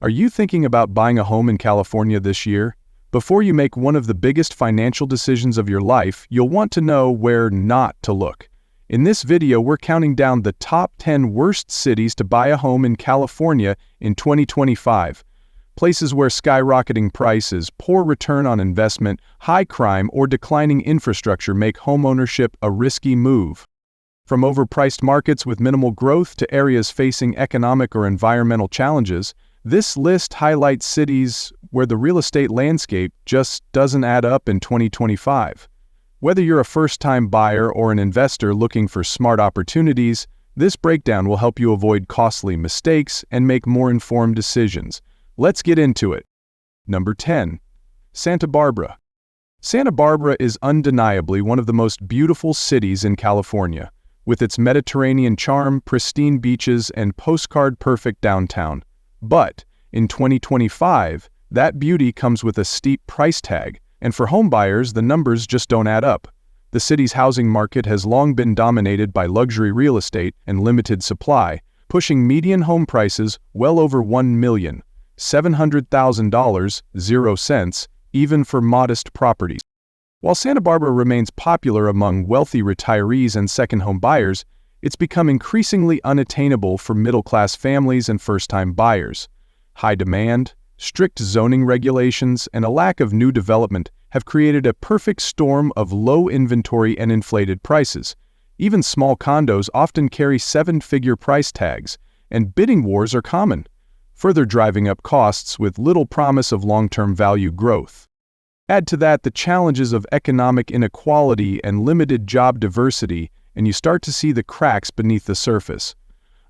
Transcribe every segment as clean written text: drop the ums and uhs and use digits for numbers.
Are you thinking about buying a home in California this year? Before you make one of the biggest financial decisions of your life, you'll want to know where not to look. In this video, we're counting down the top 10 worst cities to buy a home in California in 2025. Places where skyrocketing prices, poor return on investment, high crime, or declining infrastructure make homeownership a risky move. From overpriced markets with minimal growth to areas facing economic or environmental challenges, this list highlights cities where the real estate landscape just doesn't add up in 2025. Whether you're a first-time buyer or an investor looking for smart opportunities, this breakdown will help you avoid costly mistakes and make more informed decisions. Let's get into it. Number 10. Santa Barbara. Santa Barbara is undeniably one of the most beautiful cities in California, with its Mediterranean charm, pristine beaches, and postcard-perfect downtown. But in 2025, that beauty comes with a steep price tag, and for homebuyers, the numbers just don't add up. The city's housing market has long been dominated by luxury real estate and limited supply, pushing median home prices well over $1,700,000, 0 cents, even for modest properties. While Santa Barbara remains popular among wealthy retirees and second-home buyers, it's become increasingly unattainable for middle-class families and first-time buyers. High demand, strict zoning regulations, and a lack of new development have created a perfect storm of low inventory and inflated prices. Even small condos often carry seven-figure price tags, and bidding wars are common, further driving up costs with little promise of long-term value growth. Add to that the challenges of economic inequality and limited job diversity, and you start to see the cracks beneath the surface.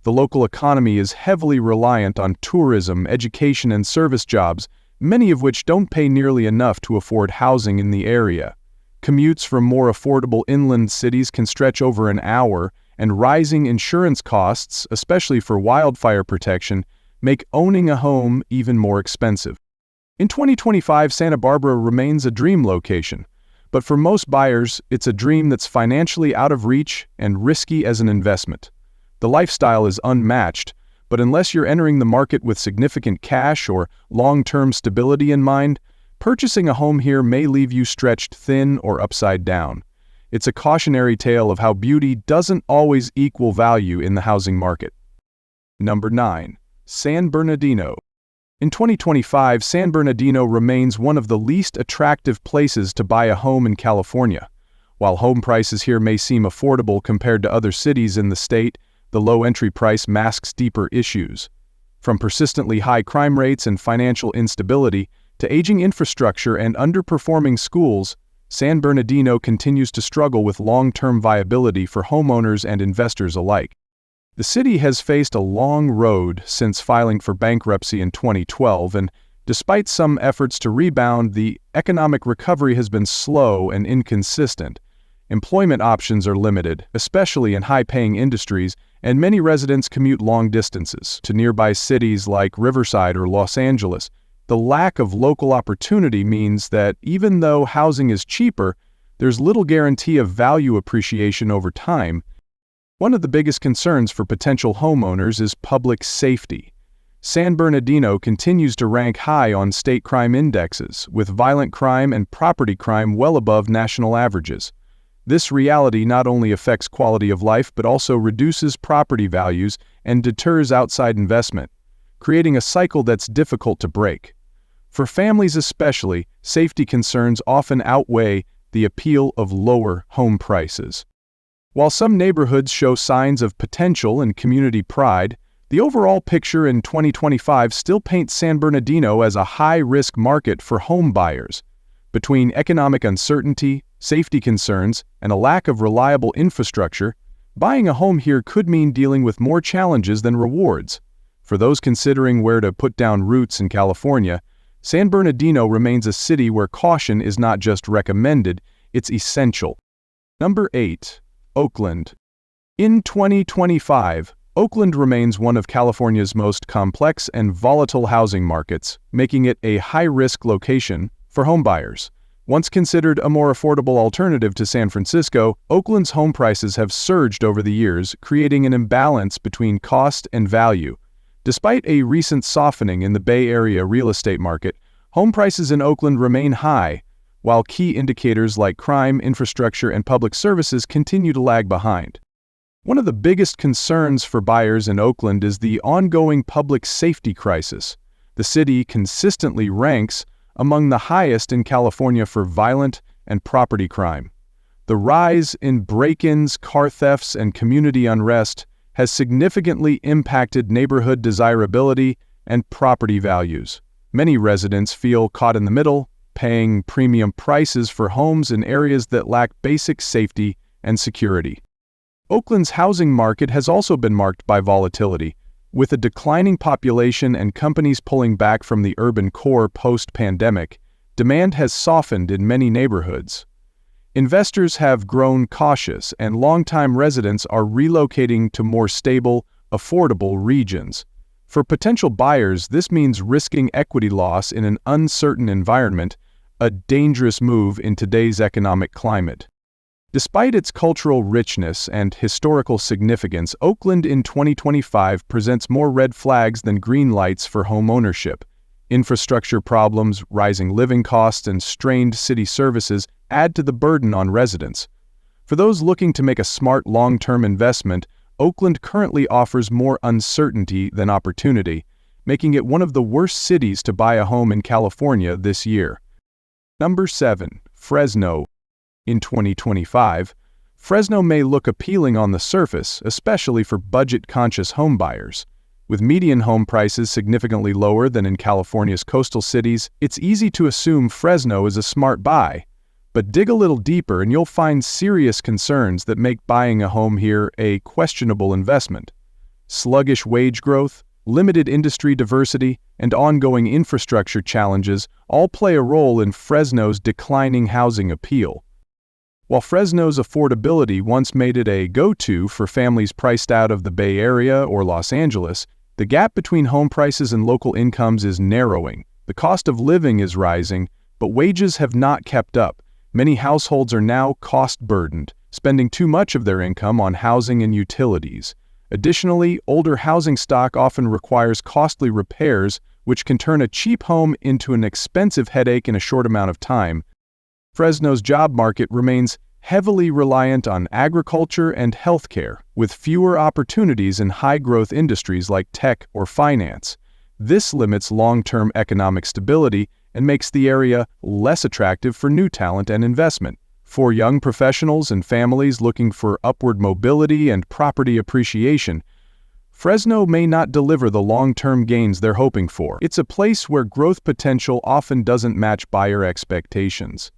The local economy is heavily reliant on tourism, education, and service jobs, many of which don't pay nearly enough to afford housing in the area. Commutes from more affordable inland cities can stretch over an hour, and rising insurance costs, especially for wildfire protection, make owning a home even more expensive. In 2025, Santa Barbara remains a dream location, but for most buyers, it's a dream that's financially out of reach and risky as an investment. The lifestyle is unmatched, but unless you're entering the market with significant cash or long-term stability in mind, purchasing a home here may leave you stretched thin or upside down. It's a cautionary tale of how beauty doesn't always equal value in the housing market. Number 9. San Bernardino. In 2025, San Bernardino remains one of the least attractive places to buy a home in California. While home prices here may seem affordable compared to other cities in the state, the low entry price masks deeper issues. From persistently high crime rates and financial instability to aging infrastructure and underperforming schools, San Bernardino continues to struggle with long-term viability for homeowners and investors alike. The city has faced a long road since filing for bankruptcy in 2012, and despite some efforts to rebound, the economic recovery has been slow and inconsistent. Employment options are limited, especially in high-paying industries, and many residents commute long distances to nearby cities like Riverside or Los Angeles. The lack of local opportunity means that even though housing is cheaper, there's little guarantee of value appreciation over time. One of the biggest concerns for potential homeowners is public safety. San Bernardino continues to rank high on state crime indexes, with violent crime and property crime well above national averages. This reality not only affects quality of life but also reduces property values and deters outside investment, creating a cycle that's difficult to break. For families especially, safety concerns often outweigh the appeal of lower home prices. While some neighborhoods show signs of potential and community pride, the overall picture in 2025 still paints San Bernardino as a high-risk market for home buyers. Between economic uncertainty, safety concerns, and a lack of reliable infrastructure, buying a home here could mean dealing with more challenges than rewards. For those considering where to put down roots in California, San Bernardino remains a city where caution is not just recommended, it's essential. Number 8. Oakland. In 2025, Oakland remains one of California's most complex and volatile housing markets, making it a high-risk location for homebuyers. Once considered a more affordable alternative to San Francisco, Oakland's home prices have surged over the years, creating an imbalance between cost and value. Despite a recent softening in the Bay Area real estate market, home prices in Oakland remain high, while key indicators like crime, infrastructure, and public services continue to lag behind. One of the biggest concerns for buyers in Oakland is the ongoing public safety crisis. The city consistently ranks among the highest in California for violent and property crime. The rise in break-ins, car thefts, and community unrest has significantly impacted neighborhood desirability and property values. Many residents feel caught in the middle, paying premium prices for homes in areas that lack basic safety and security. Oakland's housing market has also been marked by volatility. With a declining population and companies pulling back from the urban core post-pandemic, demand has softened in many neighborhoods. Investors have grown cautious, and longtime residents are relocating to more stable, affordable regions. For potential buyers, this means risking equity loss in an uncertain environment, a dangerous move in today's economic climate. Despite its cultural richness and historical significance, Oakland in 2025 presents more red flags than green lights for homeownership. Infrastructure problems, rising living costs, and strained city services add to the burden on residents. For those looking to make a smart long-term investment, Oakland currently offers more uncertainty than opportunity, making it one of the worst cities to buy a home in California this year. Number 7. Fresno. In 2025, Fresno may look appealing on the surface, especially for budget-conscious homebuyers. With median home prices significantly lower than in California's coastal cities, it's easy to assume Fresno is a smart buy. But dig a little deeper and you'll find serious concerns that make buying a home here a questionable investment. Sluggish wage growth, limited industry diversity, and ongoing infrastructure challenges all play a role in Fresno's declining housing appeal. While Fresno's affordability once made it a go-to for families priced out of the Bay Area or Los Angeles, the gap between home prices and local incomes is narrowing. The cost of living is rising, but wages have not kept up. Many households are now cost-burdened, spending too much of their income on housing and utilities. Additionally, older housing stock often requires costly repairs, which can turn a cheap home into an expensive headache in a short amount of time. Fresno's job market remains heavily reliant on agriculture and healthcare, with fewer opportunities in high-growth industries like tech or finance. This limits long-term economic stability and makes the area less attractive for new talent and investment. For young professionals and families looking for upward mobility and property appreciation, Fresno may not deliver the long-term gains they're hoping for. It's a place where growth potential often doesn't match buyer expectations.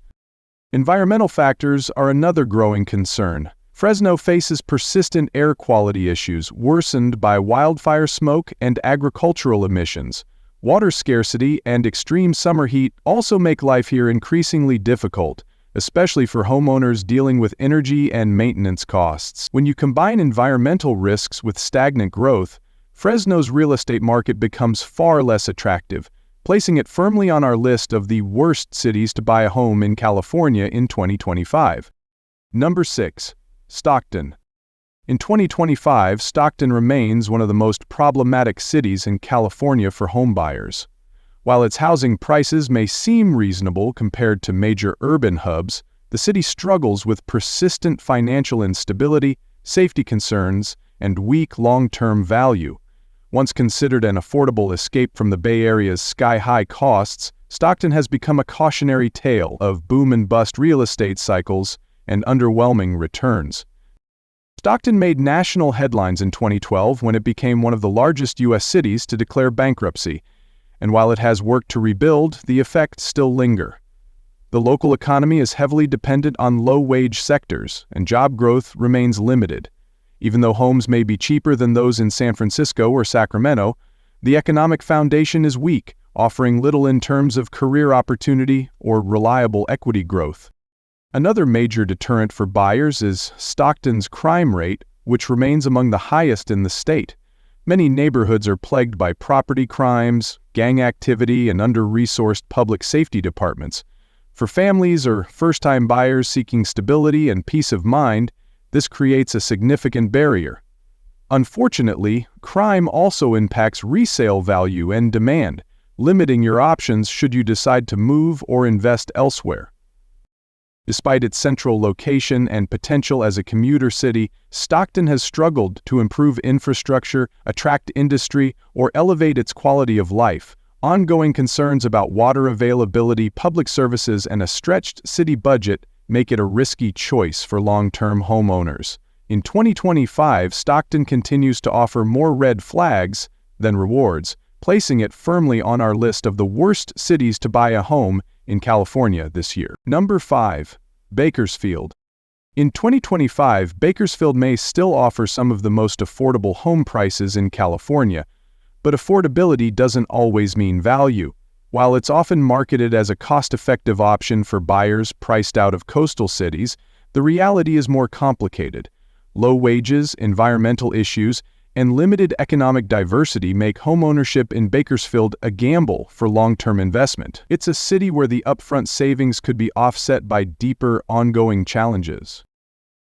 Environmental factors are another growing concern. Fresno faces persistent air quality issues worsened by wildfire smoke and agricultural emissions. Water scarcity and extreme summer heat also make life here increasingly difficult, especially for homeowners dealing with energy and maintenance costs. When you combine environmental risks with stagnant growth, Fresno's real estate market becomes far less attractive, placing it firmly on our list of the worst cities to buy a home in California in 2025. Number 6. Stockton. In 2025, Stockton remains one of the most problematic cities in California for homebuyers. While its housing prices may seem reasonable compared to major urban hubs, the city struggles with persistent financial instability, safety concerns, and weak long-term value. Once considered an affordable escape from the Bay Area's sky-high costs, Stockton has become a cautionary tale of boom-and-bust real estate cycles and underwhelming returns. Stockton made national headlines in 2012 when it became one of the largest U.S. cities to declare bankruptcy, and while it has worked to rebuild, the effects still linger. The local economy is heavily dependent on low-wage sectors, and job growth remains limited. Even though homes may be cheaper than those in San Francisco or Sacramento, the economic foundation is weak, offering little in terms of career opportunity or reliable equity growth. Another major deterrent for buyers is Stockton's crime rate, which remains among the highest in the state. Many neighborhoods are plagued by property crimes, gang activity, and under-resourced public safety departments. For families or first-time buyers seeking stability and peace of mind, this creates a significant barrier. Unfortunately, crime also impacts resale value and demand, limiting your options should you decide to move or invest elsewhere. Despite its central location and potential as a commuter city, Stockton has struggled to improve infrastructure, attract industry, or elevate its quality of life. Ongoing concerns about water availability, public services, and a stretched city budget make it a risky choice for long-term homeowners. In 2025, Stockton continues to offer more red flags than rewards, placing it firmly on our list of the worst cities to buy a home in California this year. Number 5. Bakersfield. In 2025, Bakersfield may still offer some of the most affordable home prices in California, but affordability doesn't always mean value. While it's often marketed as a cost-effective option for buyers priced out of coastal cities, the reality is more complicated. Low wages, environmental issues, and limited economic diversity make homeownership in Bakersfield a gamble for long-term investment. It's a city where the upfront savings could be offset by deeper, ongoing challenges.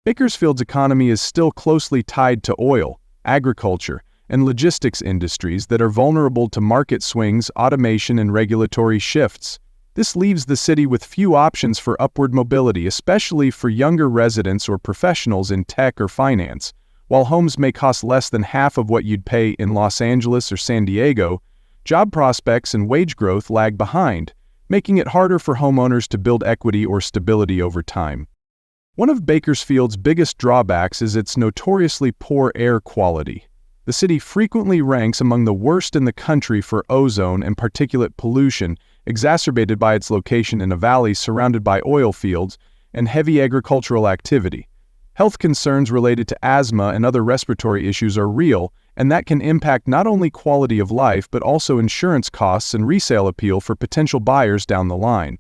Bakersfield's economy is still closely tied to oil, agriculture, and logistics industries that are vulnerable to market swings, automation, and regulatory shifts. This leaves the city with few options for upward mobility, especially for younger residents or professionals in tech or finance. While homes may cost less than half of what you'd pay in Los Angeles or San Diego, job prospects and wage growth lag behind, making it harder for homeowners to build equity or stability over time. One of Bakersfield's biggest drawbacks is its notoriously poor air quality. The city frequently ranks among the worst in the country for ozone and particulate pollution, exacerbated by its location in a valley surrounded by oil fields and heavy agricultural activity. Health concerns related to asthma and other respiratory issues are real, and that can impact not only quality of life but also insurance costs and resale appeal for potential buyers down the line.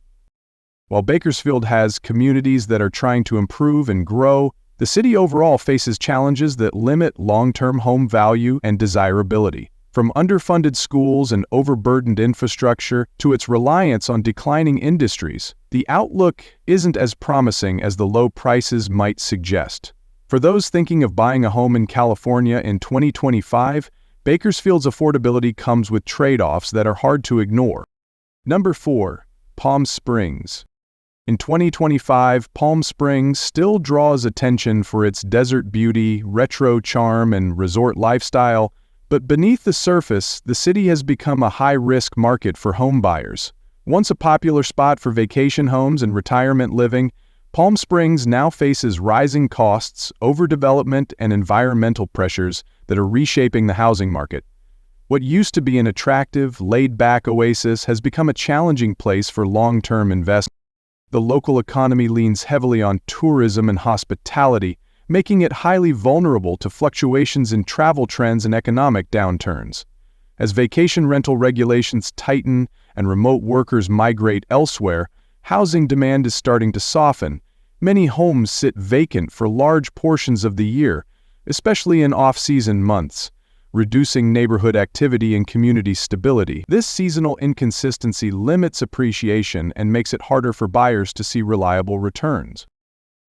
While Bakersfield has communities that are trying to improve and grow, the city overall faces challenges that limit long-term home value and desirability. From underfunded schools and overburdened infrastructure to its reliance on declining industries, the outlook isn't as promising as the low prices might suggest. For those thinking of buying a home in California in 2025, Bakersfield's affordability comes with trade-offs that are hard to ignore. Number 4. Palm Springs. In 2025, Palm Springs still draws attention for its desert beauty, retro charm, and resort lifestyle, but beneath the surface, the city has become a high-risk market for home buyers. Once a popular spot for vacation homes and retirement living, Palm Springs now faces rising costs, overdevelopment, and environmental pressures that are reshaping the housing market. What used to be an attractive, laid-back oasis has become a challenging place for long-term investment. The local economy leans heavily on tourism and hospitality, making it highly vulnerable to fluctuations in travel trends and economic downturns. As vacation rental regulations tighten and remote workers migrate elsewhere, housing demand is starting to soften. Many homes sit vacant for large portions of the year, especially in off-season months, reducing neighborhood activity and community stability. This seasonal inconsistency limits appreciation and makes it harder for buyers to see reliable returns.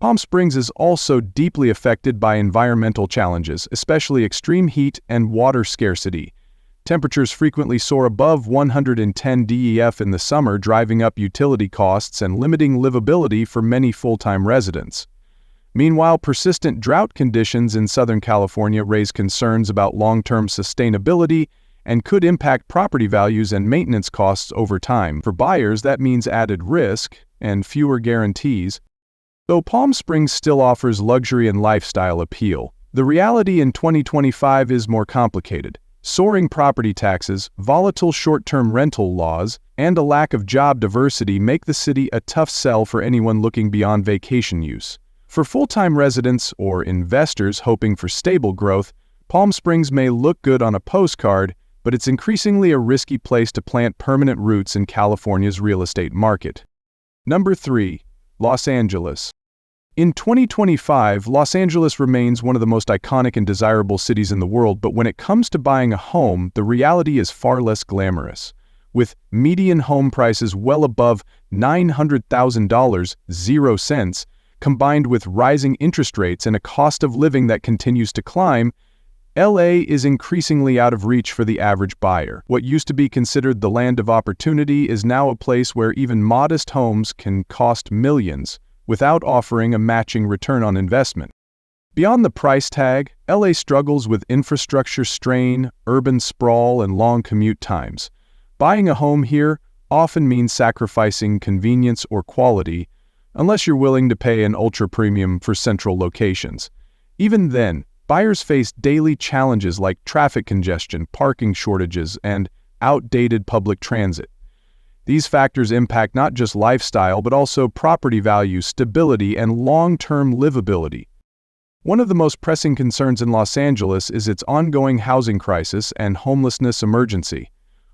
Palm Springs is also deeply affected by environmental challenges, especially extreme heat and water scarcity. Temperatures frequently soar above 110 degrees in the summer, driving up utility costs and limiting livability for many full-time residents. Meanwhile, persistent drought conditions in Southern California raise concerns about long-term sustainability and could impact property values and maintenance costs over time. For buyers, that means added risk and fewer guarantees. Though Palm Springs still offers luxury and lifestyle appeal, the reality in 2025 is more complicated. Soaring property taxes, volatile short-term rental laws, and a lack of job diversity make the city a tough sell for anyone looking beyond vacation use. For full-time residents or investors hoping for stable growth, Palm Springs may look good on a postcard, but it's increasingly a risky place to plant permanent roots in California's real estate market. Number 3. Los Angeles. In 2025, Los Angeles remains one of the most iconic and desirable cities in the world, but when it comes to buying a home, the reality is far less glamorous. With median home prices well above $900,000, 0 cents, combined with rising interest rates and a cost of living that continues to climb, LA is increasingly out of reach for the average buyer. What used to be considered the land of opportunity is now a place where even modest homes can cost millions without offering a matching return on investment. Beyond the price tag, LA struggles with infrastructure strain, urban sprawl, and long commute times. Buying a home here often means sacrificing convenience or quality, unless you're willing to pay an ultra-premium for central locations. Even then, buyers face daily challenges like traffic congestion, parking shortages, and outdated public transit. These factors impact not just lifestyle but also property value, stability, and long-term livability. One of the most pressing concerns in Los Angeles is its ongoing housing crisis and homelessness emergency.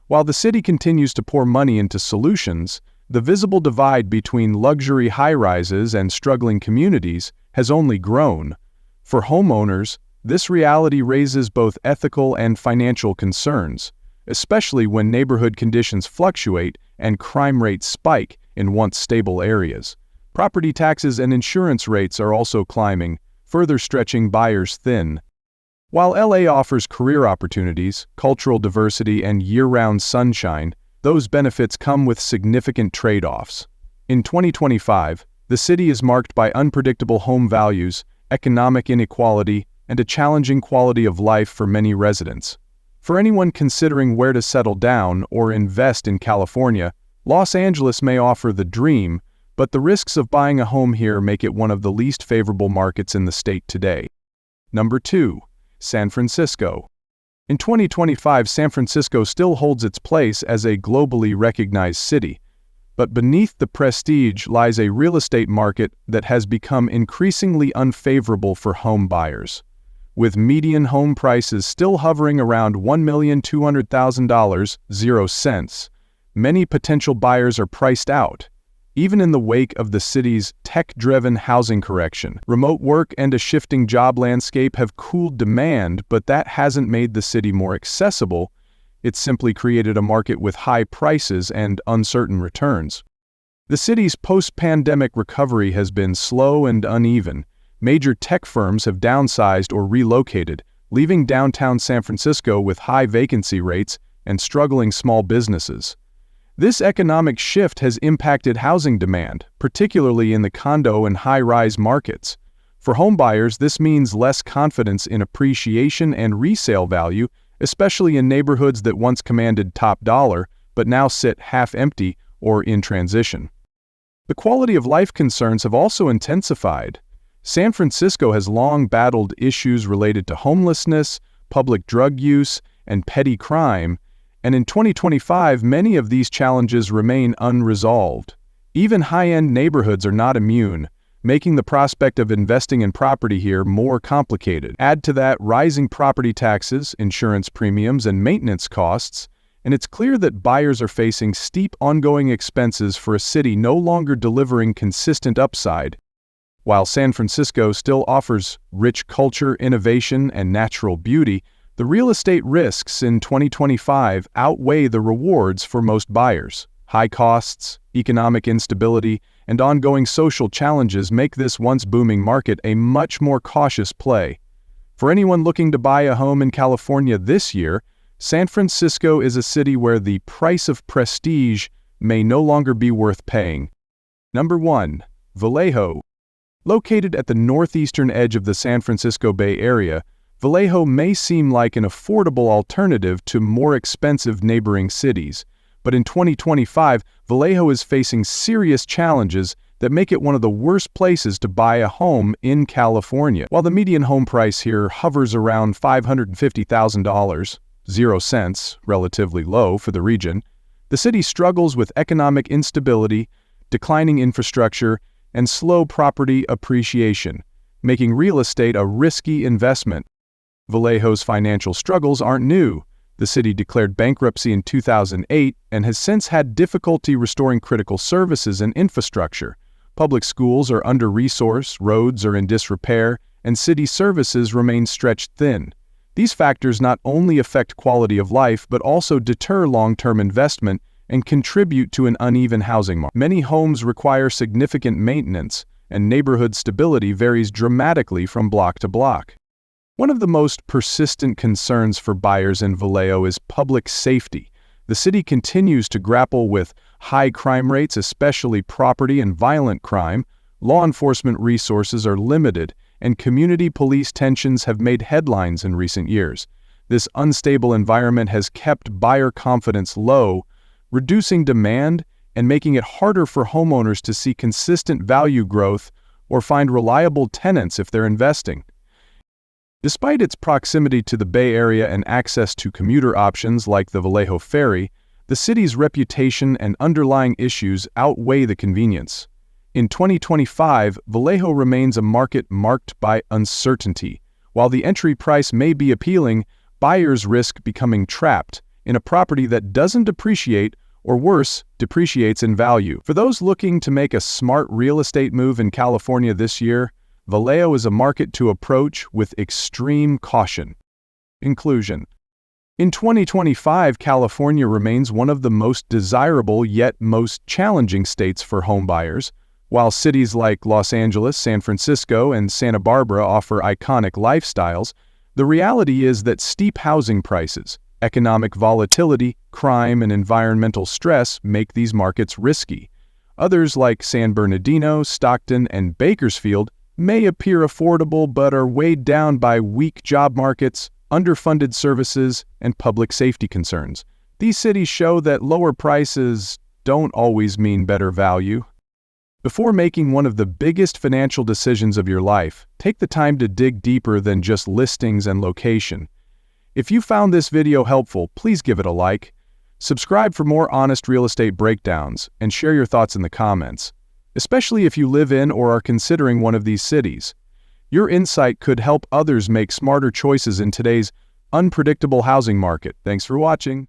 While the city continues to pour money into solutions, the visible divide between luxury high-rises and struggling communities has only grown. For homeowners, this reality raises both ethical and financial concerns, especially when neighborhood conditions fluctuate and crime rates spike in once stable areas. Property taxes and insurance rates are also climbing, further stretching buyers thin. While LA offers career opportunities, cultural diversity, and year-round sunshine, those benefits come with significant trade-offs. In 2025, the city is marked by unpredictable home values, economic inequality, and a challenging quality of life for many residents. For anyone considering where to settle down or invest in California, Los Angeles may offer the dream, but the risks of buying a home here make it one of the least favorable markets in the state today. Number 2. San Francisco. In 2025, San Francisco still holds its place as a globally recognized city, but beneath the prestige lies a real estate market that has become increasingly unfavorable for home buyers. With median home prices still hovering around $1,200,000, 0 cents, many potential buyers are priced out. Even in the wake of the city's tech-driven housing correction, remote work and a shifting job landscape have cooled demand, but that hasn't made the city more accessible. It's simply created a market with high prices and uncertain returns. The city's post-pandemic recovery has been slow and uneven. Major tech firms have downsized or relocated, leaving downtown San Francisco with high vacancy rates and struggling small businesses. This economic shift has impacted housing demand, particularly in the condo and high-rise markets. For homebuyers, this means less confidence in appreciation and resale value, especially in neighborhoods that once commanded top dollar, but now sit half-empty or in transition. The quality of life concerns have also intensified. San Francisco has long battled issues related to homelessness, public drug use, and petty crime, and in 2025, many of these challenges remain unresolved. Even high-end neighborhoods are not immune, making the prospect of investing in property here more complicated. Add to that rising property taxes, insurance premiums, and maintenance costs, and it's clear that buyers are facing steep ongoing expenses for a city no longer delivering consistent upside. While San Francisco still offers rich culture, innovation, and natural beauty, the real estate risks in 2025 outweigh the rewards for most buyers. High costs, economic instability, and ongoing social challenges make this once booming market a much more cautious play. For anyone looking to buy a home in California this year, San Francisco is a city where the price of prestige may no longer be worth paying. Number 1. Vallejo. Located at the northeastern edge of the San Francisco Bay Area, Vallejo may seem like an affordable alternative to more expensive neighboring cities, but in 2025, Vallejo is facing serious challenges that make it one of the worst places to buy a home in California. While the median home price here hovers around $550,000, 0 cents, relatively low for the region, the city struggles with economic instability, declining infrastructure, and slow property appreciation, making real estate a risky investment. Vallejo's financial struggles aren't new. The city declared bankruptcy in 2008 and has since had difficulty restoring critical services and infrastructure. Public schools are under-resourced, roads are in disrepair, and city services remain stretched thin. These factors not only affect quality of life but also deter long-term investment and contribute to an uneven housing market. Many homes require significant maintenance, and neighborhood stability varies dramatically from block to block. One of the most persistent concerns for buyers in Vallejo is public safety. The city continues to grapple with high crime rates, especially property and violent crime. Law enforcement resources are limited, and community police tensions have made headlines in recent years. This unstable environment has kept buyer confidence low, reducing demand and making it harder for homeowners to see consistent value growth or find reliable tenants if they're investing. Despite its proximity to the Bay Area and access to commuter options like the Vallejo Ferry, the city's reputation and underlying issues outweigh the convenience. In 2025, Vallejo remains a market marked by uncertainty. While the entry price may be appealing, buyers risk becoming trapped in a property that doesn't appreciate, or worse, depreciates in value. For those looking to make a smart real estate move in California this year, Vallejo is a market to approach with extreme caution. Inclusion. In 2025, California remains one of the most desirable yet most challenging states for homebuyers. While cities like Los Angeles, San Francisco, and Santa Barbara offer iconic lifestyles, the reality is that steep housing prices, economic volatility, crime, and environmental stress make these markets risky. Others like San Bernardino, Stockton, and Bakersfield may appear affordable but are weighed down by weak job markets, underfunded services, and public safety concerns. These cities show that lower prices don't always mean better value. Before making one of the biggest financial decisions of your life, take the time to dig deeper than just listings and location. If you found this video helpful, please give it a like, subscribe for more honest real estate breakdowns, and share your thoughts in the comments, especially if you live in or are considering one of these cities. Your insight could help others make smarter choices in today's unpredictable housing market. Thanks for watching.